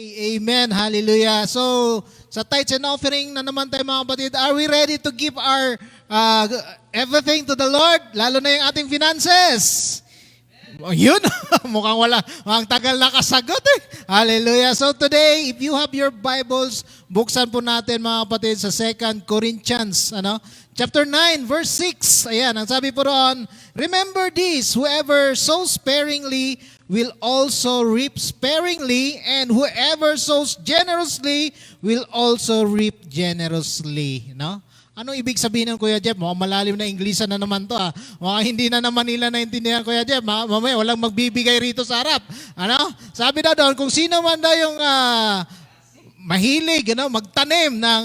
Amen. Hallelujah. So, sa tithes and offering na naman tayo mga kapatid, are we ready to give our everything to the Lord? Lalo na yung ating finances. Oh, yun, mukhang wala. Ang tagal na kasagot eh. Hallelujah. So today, if you have your Bibles, buksan po natin mga kapatid sa 2 Corinthians, chapter 9, verse 6. Ayan, ang sabi po roon, remember this, whoever sows sparingly will also reap sparingly, and whoever sows generously will also reap generously. Anong ibig sabihin ng Kuya Jeff? Mukhang malalim na Inglesan na naman to. Mukhang hindi na naman nila naintindihan, Kuya Jeff. Mamaya walang magbibigay rito sa harap. Sabi na doon, kung sino man daw yung mahilig, magtanim ng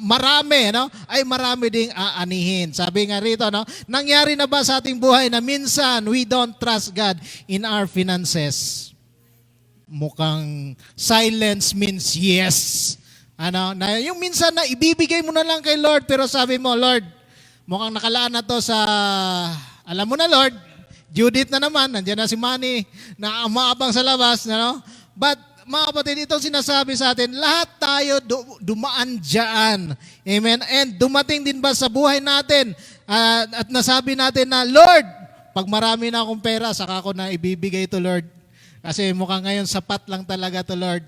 marami, ay marami ding aanihin. Sabi nga rito, nangyari na ba sa ating buhay na minsan we don't trust God in our finances? Mukhang silence means yes. Na yung minsan na ibibigay mo na lang kay Lord, pero sabi mo, Lord, mukhang nakalaan na to sa, alam mo na Lord, Judith na naman, nandiyan na si Manny, na umaabang sa labas, But, mga kapatid, itong sinasabi sa atin, lahat tayo dumaan dyan. Amen? And dumating din ba sa buhay natin, at nasabi natin na, Lord, pag marami na akong pera, saka ako na ibibigay to Lord. Kasi mukhang ngayon sapat lang talaga to Lord.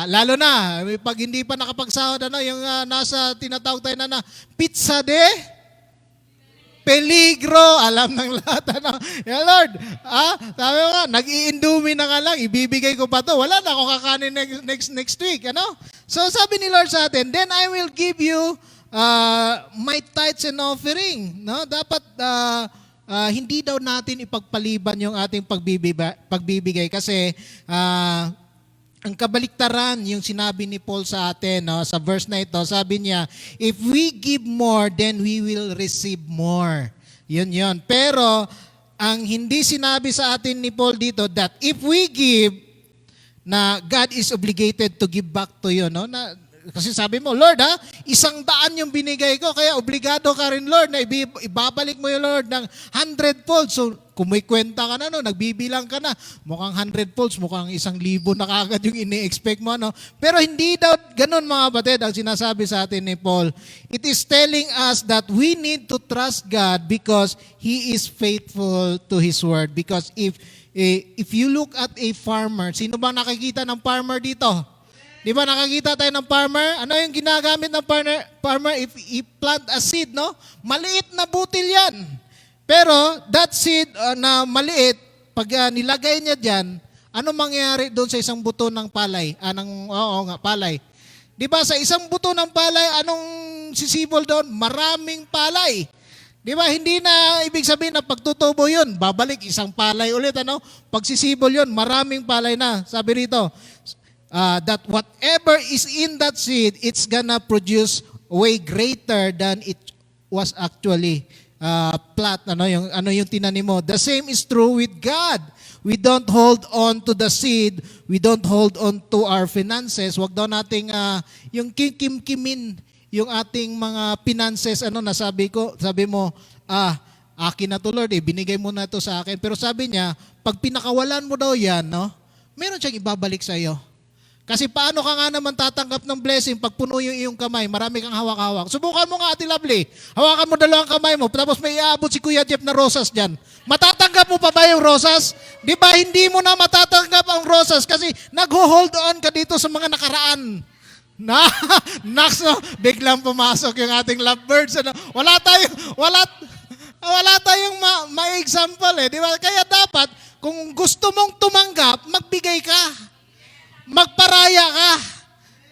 Lalo na, pag hindi pa nakapagsahod, yung nasa tinatawag tayo na pizza de peligro. Alam ng lahat. Yeah, Lord, sabi mo nga, nag-i-indomie na nga lang, ibibigay ko pa to. Wala na akong kakanin next week. So sabi ni Lord sa atin, then I will give you my tithes and offering. Dapat, hindi daw natin ipagpaliban yung ating pagbibigay kasi ang kabaliktaran yung sinabi ni Paul sa atin sa verse na ito, sabi niya, if we give more, then we will receive more. Yun. Pero ang hindi sinabi sa atin ni Paul dito that if we give, na God is obligated to give back to you. Kasi sabi mo, Lord 100 yung binigay ko, kaya obligado ka rin Lord na ibabalik mo yung Lord ng 100-fold. So kung may kwenta ka na, nagbibilang ka na, mukhang 100-folds, mukhang 1,000 na kaagad yung ini-expect mo. Pero hindi daw ganun mga batid ang sinasabi sa atin ni Paul. It is telling us that we need to trust God because He is faithful to His word. Because if you look at a farmer, sino ba nakikita ng farmer dito? Di ba nakakita tayo ng farmer? Ano yung ginagamit ng farmer if plant a seed, Maliit na butil yan. Pero that seed na maliit, pag nilagay niya dyan, ano mangyayari doon sa isang buto ng palay? Palay. Di ba sa isang buto ng palay, anong sisibol doon? Maraming palay. Di ba hindi na ibig sabihin na pagtutubo yun, babalik isang palay ulit, Pag sisibol yun, maraming palay na. Sabi rito, that whatever is in that seed, it's gonna produce way greater than it was actually plant. Yung tinanim mo. The same is true with God. We don't hold on to the seed. We don't hold on to our finances. Wag daw nating yung kim-kimin yung ating mga finances. Sabi mo, akin na to Lord, binigay mo na to sa akin. Pero sabi niya, pag pinakawalan mo daw yan, meron siyang ibabalik sa iyo. Kasi paano ka nga naman tatanggap ng blessing pag puno yung iyong kamay, marami kang hawak-hawak. Subukan mo nga, Ate Lovely. Hawakan mo 2 kamay mo, tapos may iaabot si Kuya Jeff na rosas dyan. Matatanggap mo pa ba yung rosas? Di ba hindi mo na matatanggap ang rosas kasi nag-hold on ka dito sa mga nakaraan. Biglang pumasok yung ating lovebirds. Wala tayong ma-example Di ba? Kaya dapat, kung gusto mong tumanggap, magbigay ka. Magparaya ka.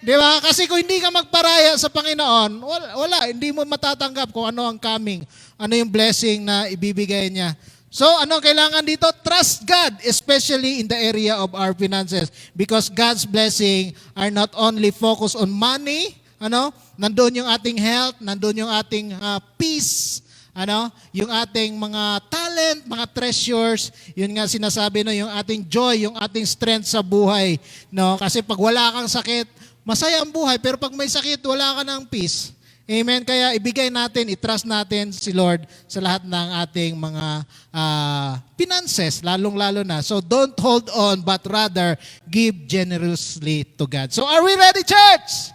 Di ba? Kasi kung hindi ka magparaya sa Panginoon, wala, hindi mo matatanggap kung ano ang coming, ano yung blessing na ibibigay niya. So, ano kailangan dito? Trust God, especially in the area of our finances. Because God's blessing are not only focused on money, nandoon yung ating health, nandoon yung ating peace, yung ating mga talent, mga treasures, yun nga sinasabi yung ating joy, yung ating strength sa buhay, Kasi pag wala kang sakit, masaya ang buhay, pero pag may sakit, wala ka ng peace. Amen. Kaya ibigay natin, i-trust natin si Lord sa lahat ng ating mga finances, lalong-lalo na. So don't hold on, but rather give generously to God. So are we ready, church?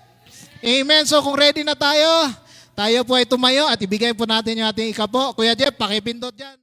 Amen. So kung ready na tayo, tayo po ay tumayo at ibigay po natin yung ating ikapo. Kuya Jeff, pakipindot dyan.